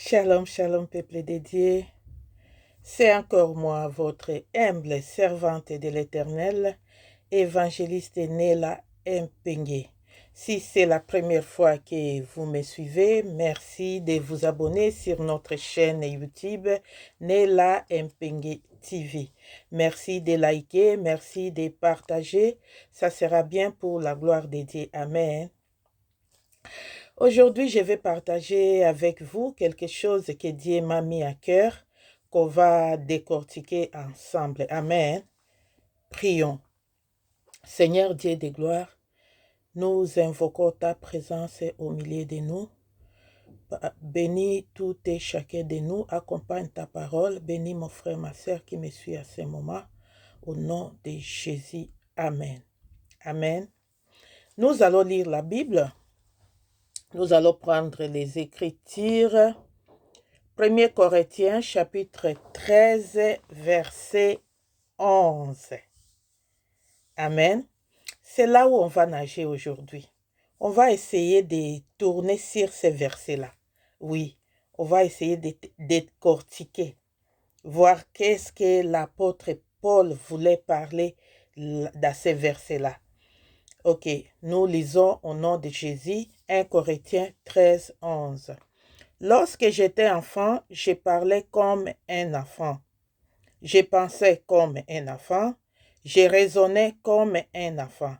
Shalom, shalom, peuple dédié. C'est encore moi, votre humble servante de l'Éternel, évangéliste Nela Mpenge. Si c'est la première fois que vous me suivez, merci de vous abonner sur notre chaîne YouTube Nela Mpenge TV. Merci de liker, merci de partager. Ça sera bien pour la gloire de Dieu. Amen. Aujourd'hui, je vais partager avec vous quelque chose que Dieu m'a mis à cœur, qu'on va décortiquer ensemble. Amen. Prions. Seigneur Dieu de gloire, nous invoquons ta présence au milieu de nous. Bénis tout et chacun de nous, accompagne ta parole. Bénis mon frère, ma soeur qui me suit à ce moment. Au nom de Jésus. Amen. Amen. Nous allons lire la Bible. Nous allons prendre les Écritures. 1 Corinthiens chapitre 13, verset 11. Amen. C'est là où on va nager aujourd'hui. On va essayer de tourner sur ces versets-là. Oui, on va essayer de décortiquer, voir qu'est-ce que l'apôtre Paul voulait parler dans ces versets-là. Ok, nous lisons au nom de Jésus, 1 Corinthiens 13, 11. Lorsque j'étais enfant, je parlais comme un enfant. Je pensais comme un enfant. Je raisonnais comme un enfant.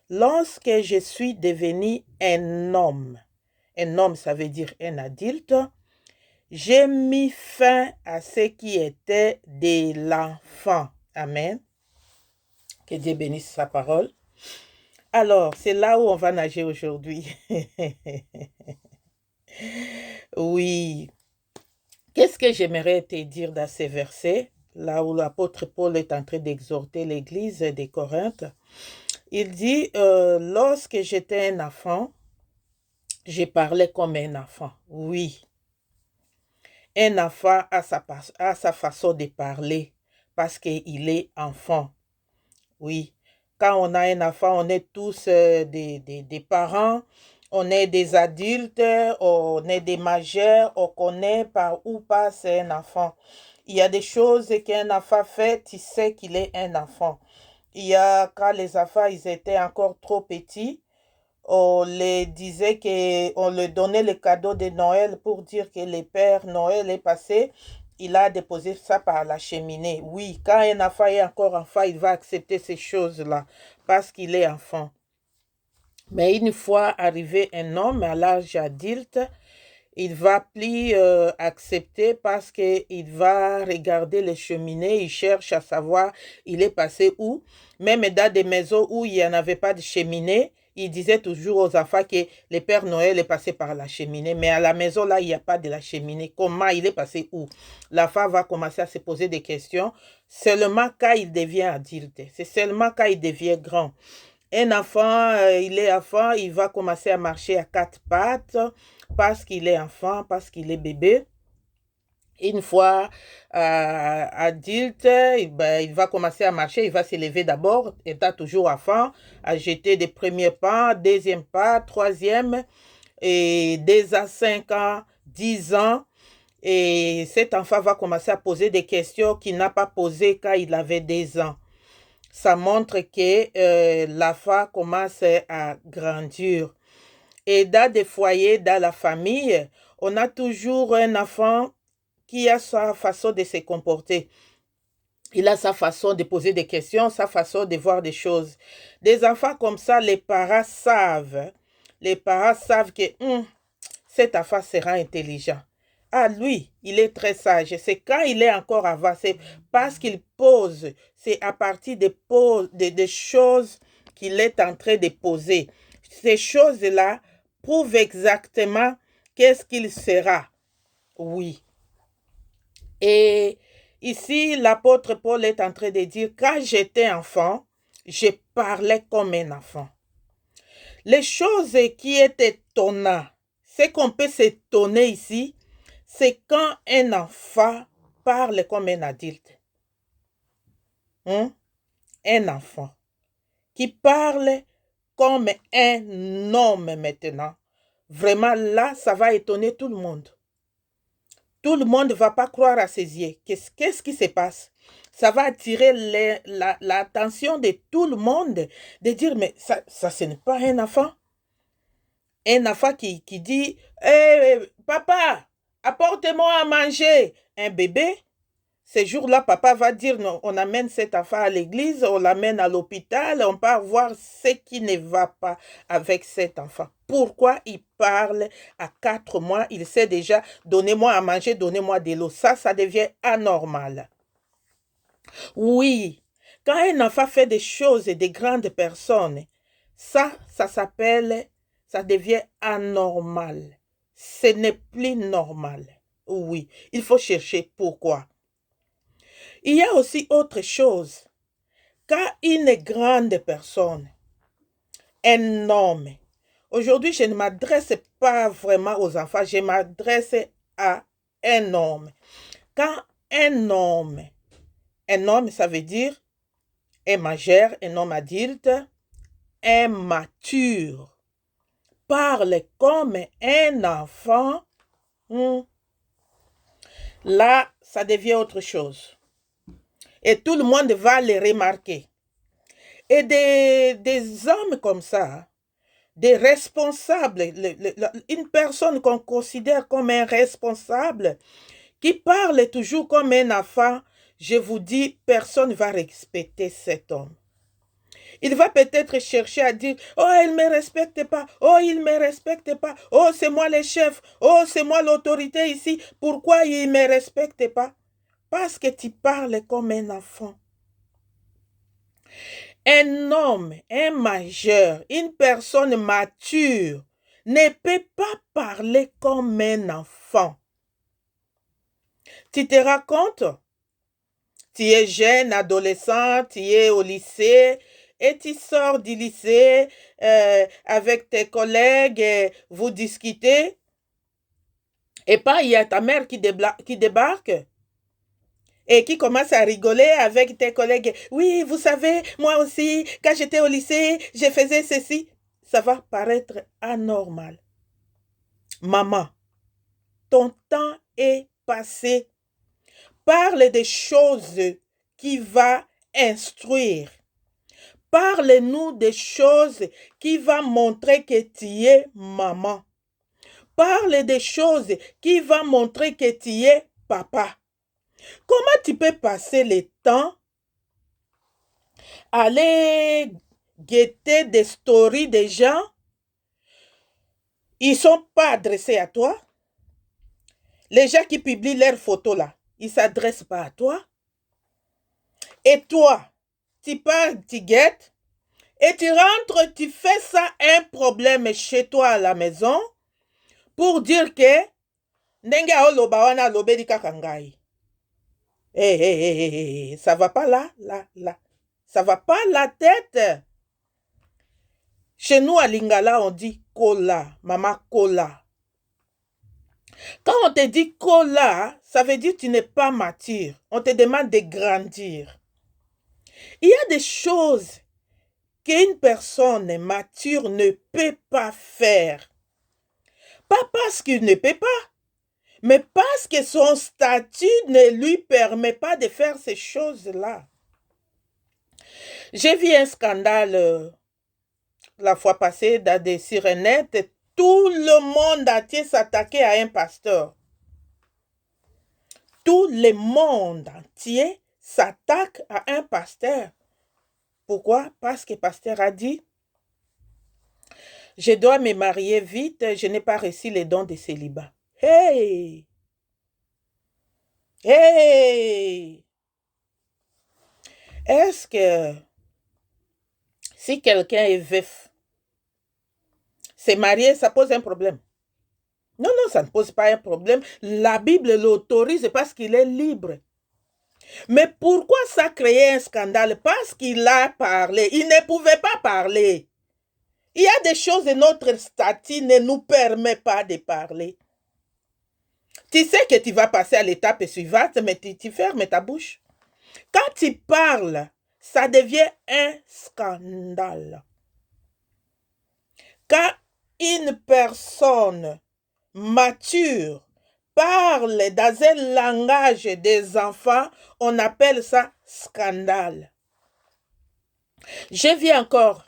Lorsque je suis devenu un homme ça veut dire un adulte, j'ai mis fin à ce qui était de l'enfant. Amen. Que Dieu bénisse sa parole. Alors, c'est là où on va nager aujourd'hui. Oui. Qu'est-ce que j'aimerais te dire dans ces versets, là où l'apôtre Paul est en train d'exhorter l'église de Corinthe? Il dit, lorsque j'étais un enfant, je parlais comme un enfant. Oui. Un enfant a sa façon de parler parce qu'il est enfant. Oui. Quand on a un enfant, on est tous des parents, on est des adultes, on est des majeurs, on connaît par où passe un enfant. Il y a des choses qu'un enfant fait, tu sais qu'il est un enfant. Il y a, quand les enfants ils étaient encore trop petits, on les disait qu'on leur donnait le cadeau de Noël pour dire que le Père Noël est passé. Il a déposé ça par la cheminée. Oui, quand un enfant est encore enfant, il va accepter ces choses-là parce qu'il est enfant. Mais une fois arrivé un homme à l'âge adulte, il va plus accepter parce qu'il va regarder les cheminées, il cherche à savoir il est passé où. Même dans des maisons où il n'y en avait pas de cheminée, il disait toujours aux enfants que le Père Noël est passé par la cheminée. Mais à la maison, là, il n'y a pas de la cheminée. Comment il est passé où? L'enfant va commencer à se poser des questions seulement quand il devient adulte. C'est seulement quand il devient grand. Un enfant, il est enfant, il va commencer à marcher à quatre pattes parce qu'il est enfant, parce qu'il est bébé. Une fois adulte, il va commencer à marcher, il va se lever d'abord, étant toujours enfant, à jeter des premiers pas, deuxième pas, troisième, et dès à 5 ans, 10 ans, et cet enfant va commencer à poser des questions qu'il n'a pas posées quand il avait 2 ans. Ça montre que l'enfant commence à grandir. Et dans des foyers, dans la famille, on a toujours un enfant qui a sa façon de se comporter. Il a sa façon de poser des questions, sa façon de voir des choses. Des enfants comme ça, les parents savent. Les parents savent que cet enfant sera intelligent. Ah, lui, il est très sage. C'est quand il est encore avancé, parce qu'il pose, c'est à partir des choses qu'il est en train de poser. Ces choses-là prouvent exactement qu'est-ce qu'il sera. Oui. Et ici, l'apôtre Paul est en train de dire, quand j'étais enfant, je parlais comme un enfant. Les choses qui est étonnantes, ce qu'on peut s'étonner ici, c'est quand un enfant parle comme un adulte. Un enfant qui parle comme un homme maintenant. Vraiment, là, ça va étonner tout le monde. Tout le monde ne va pas croire à ses yeux. Qu'est-ce qui se passe? Ça va attirer l'attention de tout le monde, de dire, mais ça ce n'est pas un enfant. Un enfant qui dit, hey, papa, apporte-moi à manger. Un bébé, ces jours-là, papa va dire, non, on amène cet enfant à l'église, on l'amène à l'hôpital, on va voir ce qui ne va pas avec cet enfant. Pourquoi il parle à 4 mois, il sait déjà, donnez-moi à manger, donnez-moi de l'eau. Ça devient anormal. Oui, quand un enfant fait des choses de grandes personnes, ça s'appelle, ça devient anormal. Ce n'est plus normal. Oui, il faut chercher pourquoi. Il y a aussi autre chose. Quand une grande personne, un homme, aujourd'hui je ne m'adresse pas vraiment aux enfants, je m'adresse à un homme. Quand un homme ça veut dire un majeur, un homme adulte, un mature, parle comme un enfant, là ça devient autre chose. Et tout le monde va le remarquer. Et des hommes comme ça, des responsables, une personne qu'on considère comme un responsable, qui parle toujours comme un enfant, je vous dis, personne ne va respecter cet homme. Il va peut-être chercher à dire, oh, il ne me respecte pas, oh, il ne me respecte pas, oh, c'est moi le chef, oh, c'est moi l'autorité ici, pourquoi il ne me respecte pas? Parce que tu parles comme un enfant. Un homme, un majeur, une personne mature ne peut pas parler comme un enfant. Tu te rends compte? Tu es jeune, adolescent, tu es au lycée et tu sors du lycée avec tes collègues, vous discutez et pas il y a ta mère qui débarque et qui commence à rigoler avec tes collègues. Oui, vous savez, moi aussi, quand j'étais au lycée, je faisais ceci. Ça va paraître anormal. Maman, ton temps est passé. Parle des choses qui vont instruire. Parle-nous des choses qui vont montrer que tu es maman. Parle des choses qui vont montrer que tu es papa. Comment tu peux passer le temps à aller guetter des stories des gens? Ils ne sont pas adressés à toi. Les gens qui publient leurs photos là, ils ne s'adressent pas à toi. Et toi, tu pars, tu guettes, et tu rentres, tu fais ça un problème chez toi à la maison pour dire que ndenge oloba wana lobeli kaka ngai. Ça va pas là. Ça va pas la tête. Chez nous à Lingala, on dit kola, maman kola. Quand on te dit kola, ça veut dire que tu n'es pas mature. On te demande de grandir. Il y a des choses qu'une personne mature ne peut pas faire. Pas parce qu'il ne peut pas, mais parce que son statut ne lui permet pas de faire ces choses-là. J'ai vu un scandale la fois passée dans des sirenettes. Tout le monde entier s'attaquait à un pasteur. Tout le monde entier s'attaque à un pasteur. Pourquoi? Parce que le pasteur a dit, je dois me marier vite, je n'ai pas reçu les dons de célibat. Hey! Hey! Est-ce que si quelqu'un est veuf, se marier, ça pose un problème? Non, ça ne pose pas un problème. La Bible l'autorise parce qu'il est libre. Mais pourquoi ça créait un scandale? Parce qu'il a parlé. Il ne pouvait pas parler. Il y a des choses de notre statut ne nous permet pas de parler. Tu sais que tu vas passer à l'étape suivante, mais tu fermes ta bouche. Quand tu parles, ça devient un scandale. Quand une personne mature parle dans un langage des enfants, on appelle ça scandale. J'ai vu encore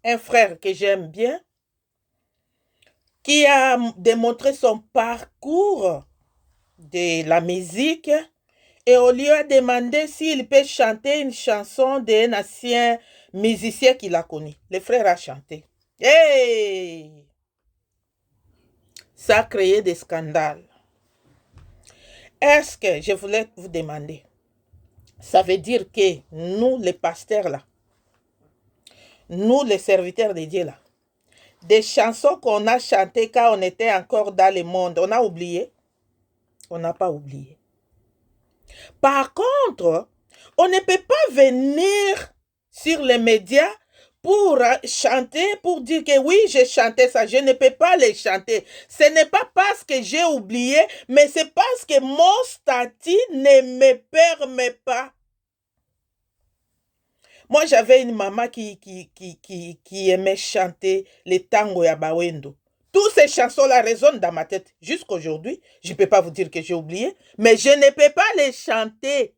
un frère que j'aime bien qui a démontré son parcours de la musique et on lui a demandé s'il peut chanter une chanson d'un ancien musicien qu'il a connu. Le frère a chanté. Hey! Ça a créé des scandales. Est-ce que je voulais vous demander, ça veut dire que nous, les pasteurs là, nous, les serviteurs de Dieu là, des chansons qu'on a chantées quand on était encore dans le monde, on a oublié? On n'a pas oublié. Par contre, on ne peut pas venir sur les médias pour chanter, pour dire que oui, j'ai chanté ça. Je ne peux pas les chanter. Ce n'est pas parce que j'ai oublié, mais c'est parce que mon statut ne me permet pas. Moi, j'avais une maman qui aimait chanter les tangos ya bawendo. Toutes ces chansons-là résonnent dans ma tête. Jusqu'aujourd'hui, je ne peux pas vous dire que j'ai oublié, mais je ne peux pas les chanter.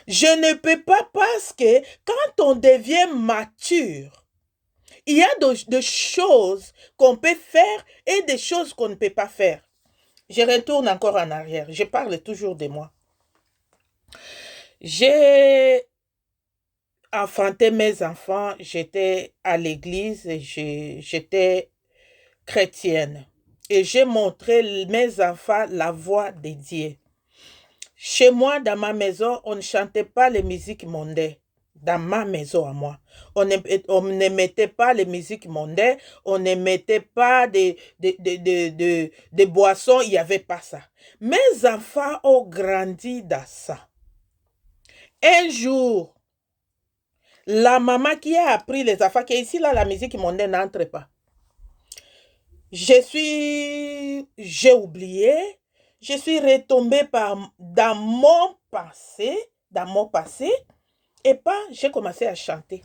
Je ne peux pas parce que quand on devient mature, il y a de choses qu'on peut faire et des choses qu'on ne peut pas faire. Je retourne encore en arrière. Je parle toujours de moi. J'ai enfanté mes enfants, j'étais à l'église, j'étais chrétienne. Et j'ai montré mes enfants la voie de Dieu. Chez moi, dans ma maison, on ne chantait pas les musiques mondaines. Dans ma maison à moi. On ne mettait pas les musiques mondaines, on ne mettait pas des boissons, il n'y avait pas ça. Mes enfants ont grandi dans ça. Un jour, la maman qui a appris les enfants, qui est ici, là, la musique mondaine n'entre pas. J'ai oublié, je suis retombée dans mon passé, et pas, j'ai commencé à chanter.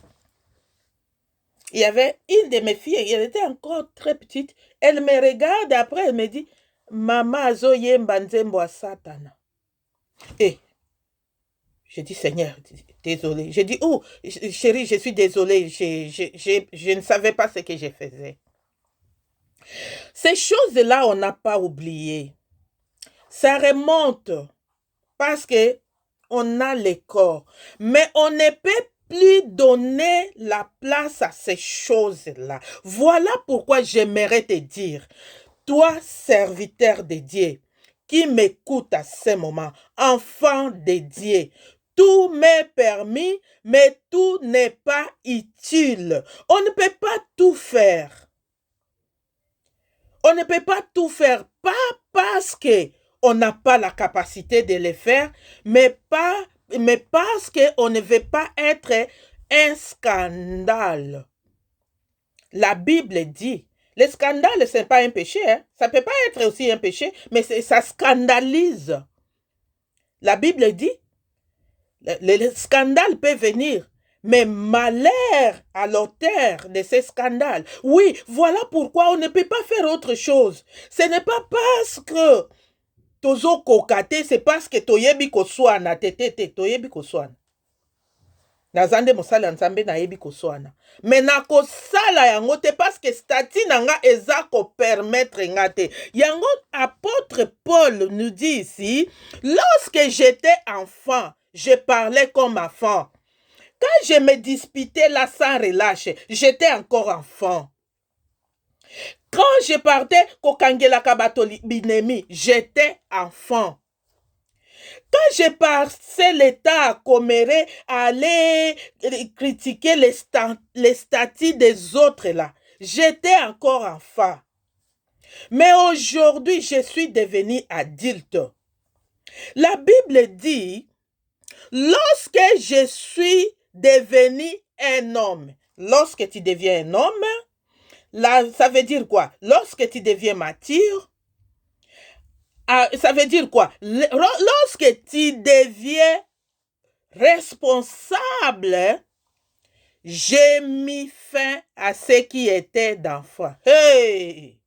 Il y avait une de mes filles, elle était encore très petite, elle me regarde, après elle me dit, Maman Zoye Mbanzembo Satana. Et je dis, Seigneur, désolé. Je dis, oh, chérie, je suis désolée, je ne savais pas ce que je faisais. Ces choses-là, on n'a pas oublié. Ça remonte parce que on a le corps. Mais on ne peut plus donner la place à ces choses-là. Voilà pourquoi j'aimerais te dire, toi, serviteur de Dieu, qui m'écoute à ce moment, enfant de Dieu, tout m'est permis, mais tout n'est pas utile. On ne peut pas tout faire. On ne peut pas tout faire, pas parce qu'on n'a pas la capacité de le faire, mais parce qu'on ne veut pas être un scandale. La Bible dit, le scandale, ce n'est pas un péché. Hein? Ça ne peut pas être aussi un péché, mais ça scandalise. La Bible dit, le scandale peut venir, mais malheur à l'auteur de ces scandales. Oui, voilà pourquoi on ne peut pas faire autre chose. Ce n'est pas parce que tozo kokate, c'est parce que toyebi koswana, tete, toyebi koswana. Nazande mosala nzambe na yebi koswana. Mais na kosala yango te parce que stati nanga eza ko permettre ngate. Yango apôtre Paul nous dit ici, lorsque j'étais enfant, je parlais comme enfant. Quand je me disputais là sans relâche, j'étais encore enfant. Quand je partais kokangela kabato binemi, j'étais enfant. Quand je passais l'état à commérer, à aller critiquer les statuts des autres là, j'étais encore enfant. Mais aujourd'hui, je suis devenu adulte. La Bible dit, lorsque je suis devenu un homme, lorsque tu deviens un homme, là, ça veut dire quoi? Lorsque tu deviens mature, ça veut dire quoi? Lorsque tu deviens responsable, j'ai mis fin à ce qui était d'enfant. Hey!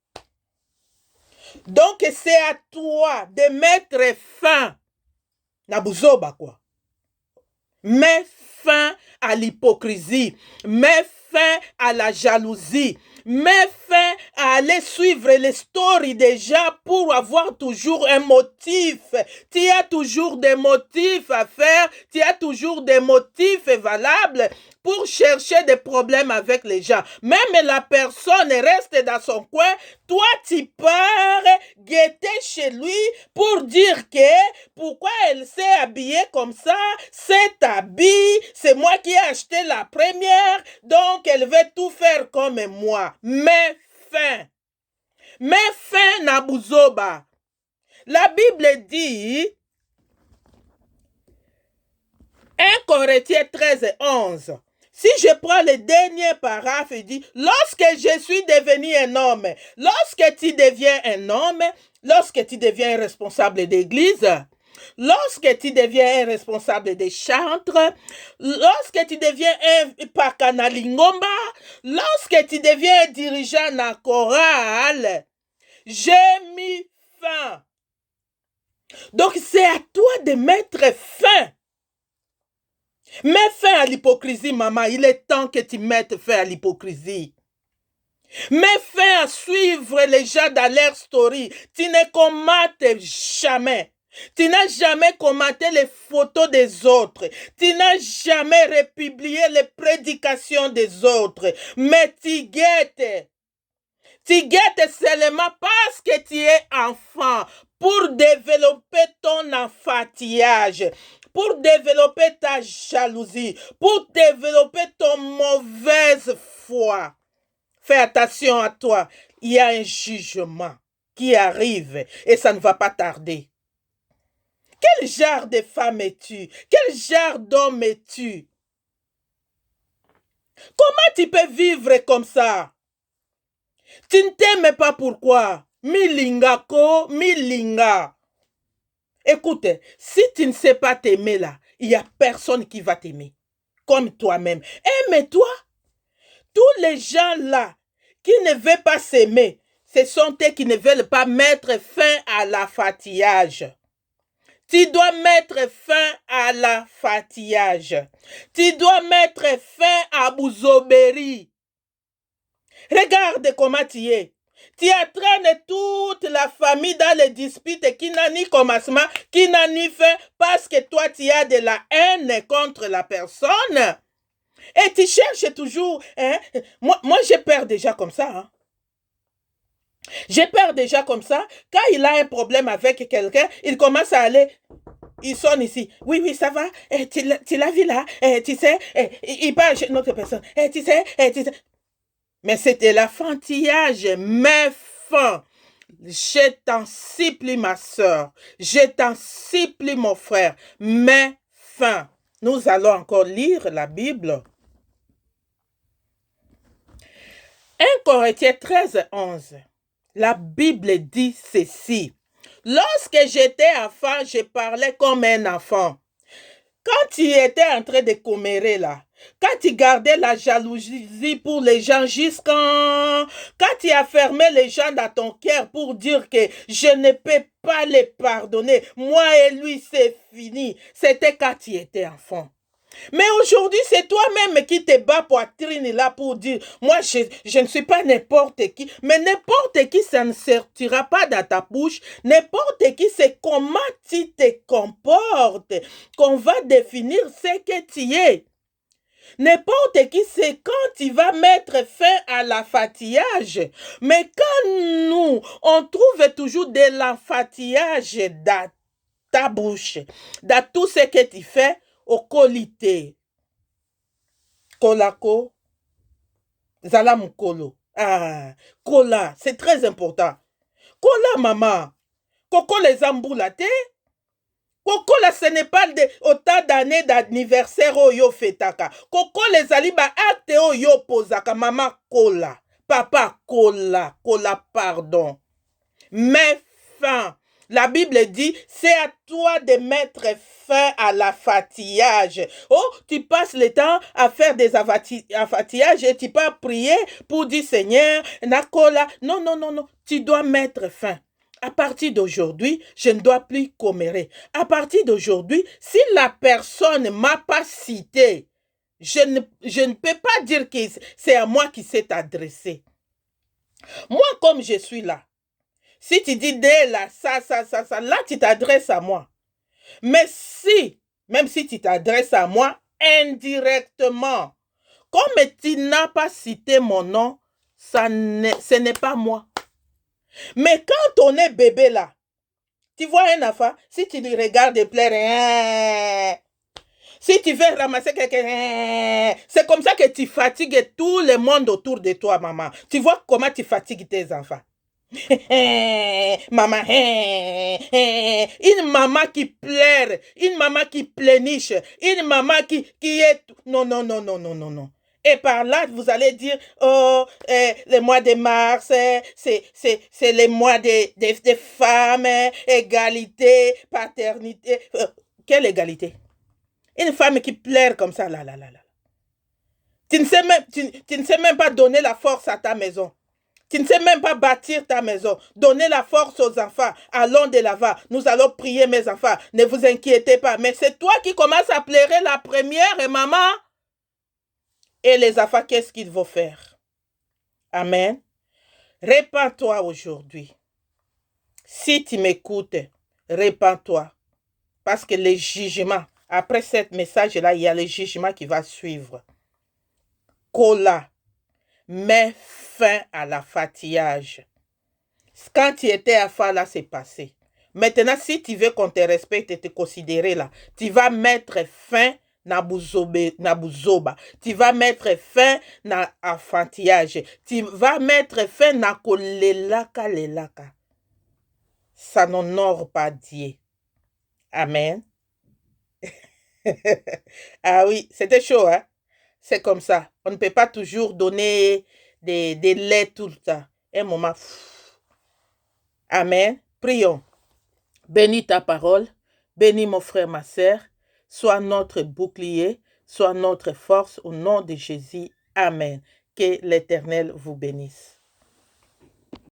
Donc, c'est à toi de mettre fin. Nabuzoba, quoi. Mets fin à l'hypocrisie. Mets fin à la jalousie. Mets fin à aller suivre les stories des gens pour avoir toujours un motif. Tu as toujours des motifs à faire. Tu as toujours des motifs valables pour chercher des problèmes avec les gens. Même la personne reste dans son coin. Toi, tu pars guetter chez lui pour dire que pourquoi elle s'est habillée comme ça, cet habit, c'est moi qui ai acheté la première, donc elle veut tout faire comme moi. Mais fin. Mais fin, Nabuzoba. La Bible dit, 1 Corinthiens 13:11. Si je prends le dernier paragraphe, il dit, lorsque je suis devenu un homme, lorsque tu deviens un homme, lorsque tu deviens un responsable d'église, lorsque tu deviens un responsable des chantres, lorsque tu deviens un pakanalingomba, lorsque tu deviens un dirigeant dans chorale, j'ai mis fin. Donc c'est à toi de mettre fin. Mets fin à l'hypocrisie, maman. Il est temps que tu mettes fin à l'hypocrisie. Mets fin à suivre les gens dans leur story. Tu ne commentes jamais. Tu n'as jamais commenté les photos des autres. Tu n'as jamais republié les prédications des autres. Mais tu guettes. Tu guettes seulement parce que tu es enfant pour développer ton enfantillage, pour développer ta jalousie, pour développer ton mauvaise foi. Fais attention à toi. Il y a un jugement qui arrive et ça ne va pas tarder. Quel genre de femme es-tu? Quel genre d'homme es-tu? Comment tu peux vivre comme ça? Tu ne t'aimes pas pourquoi? Milinga ko, milinga. Écoute, si tu ne sais pas t'aimer là, il n'y a personne qui va t'aimer. Comme toi-même. Aime-toi. Tous les gens là qui ne veulent pas s'aimer, ce sont eux qui ne veulent pas mettre fin à l'affâtillage. Tu dois mettre fin à l'affâtillage. Tu dois mettre fin à Bouzobéry. Regarde comment tu es. Tu entraînes toute la famille dans les disputes qui n'a ni commencement, qui n'a ni fin, parce que toi tu as de la haine contre la personne. Et tu cherches toujours. Hein? Moi j'ai peur déjà comme ça. Hein? J'ai peur déjà comme ça. Quand il a un problème avec quelqu'un, il commence à aller. Il sonne ici. Oui, oui, ça va. Tu l'as vu là. Tu sais, il parle chez une autre personne. Tu sais. Mais c'était l'enfantillage. Mais fin. Je t'en supplie, ma soeur. Je t'en supplie, mon frère. Mais fin. Nous allons encore lire la Bible. 1 Corinthiens 13:11. La Bible dit ceci. Lorsque j'étais enfant, je parlais comme un enfant. Quand tu étais en train de commérer là, quand tu gardais la jalousie pour les gens quand tu as fermé les gens dans ton cœur pour dire que je ne peux pas les pardonner, moi et lui c'est fini, c'était quand tu étais enfant. Mais aujourd'hui, c'est toi-même qui te bats poitrine là pour dire, moi, je ne suis pas n'importe qui. Mais n'importe qui, ça ne sortira pas dans ta bouche. N'importe qui, c'est comment tu te comportes qu'on va définir ce que tu es. N'importe qui, c'est quand tu vas mettre fin à l'enfantillage. Mais quand nous, on trouve toujours de l'enfantillage dans ta bouche, dans tout ce que tu fais, au qualité. Kolako, zala mukolo. Ah, kola, c'est très important. Kola, maman. Koko les amboulate. Koko là, ce n'est pas autant d'années d'anniversaire au yo fetaka. Koko les aliba acte au yo posaka. Maman, kola. Papa, kola. Kola, pardon. Mais fin. La Bible dit, c'est à toi de mettre fin à l'affâtillage. Oh, tu passes le temps à faire des affaitillages et tu peux prier pour dire, Seigneur, Nakola. Non. Tu dois mettre fin. À partir d'aujourd'hui, je ne dois plus commérer. À partir d'aujourd'hui, si la personne ne m'a pas cité, je ne peux pas dire que c'est à moi qui s'est adressé. Moi, comme je suis là, si tu dis dès là, ça, là, tu t'adresses à moi. Mais si, même si tu t'adresses à moi indirectement, comme tu n'as pas cité mon nom, ce n'est pas moi. Mais quand on est bébé là, tu vois un enfant, si tu lui regardes et pleure, si tu veux ramasser quelqu'un, c'est comme ça que tu fatigues tout le monde autour de toi, maman. Tu vois comment tu fatigues tes enfants. Maman, une maman qui pleure, une maman qui pleurniche, une maman qui est... Non, non, non, non, non, non, non. Et par là, vous allez dire, oh, le mois de mars, c'est le mois des femmes, égalité, paternité. Quelle égalité? Une femme qui pleure comme ça, là. Tu ne sais même pas donner la force à ta maison. Tu ne sais même pas bâtir ta maison. Donner la force aux enfants. Allons de l'avant. Nous allons prier, mes enfants. Ne vous inquiétez pas. Mais c'est toi qui commences à pleurer la première, et maman. Et les enfants, qu'est-ce qu'ils vont faire? Amen. Répands-toi aujourd'hui. Si tu m'écoutes, répands-toi. Parce que le jugement, après ce message-là, il y a le jugement qui va suivre. Kola, mets fin à l'affâtillage. Quand tu étais à faire là, c'est passé. Maintenant, si tu veux qu'on te respecte et te considérer là, tu vas mettre fin na buzoba. Tu vas mettre fin na affâtillage. Tu vas mettre fin na kolelaka lelaka. Ça n'honore pas Dieu. Amen. Ah oui, c'était chaud, hein? C'est comme ça. On ne peut pas toujours donner des laits tout le temps. Un moment. Amen. Prions. Bénis ta parole. Bénis mon frère, ma sœur. Sois notre bouclier. Sois notre force au nom de Jésus. Amen. Que l'Éternel vous bénisse.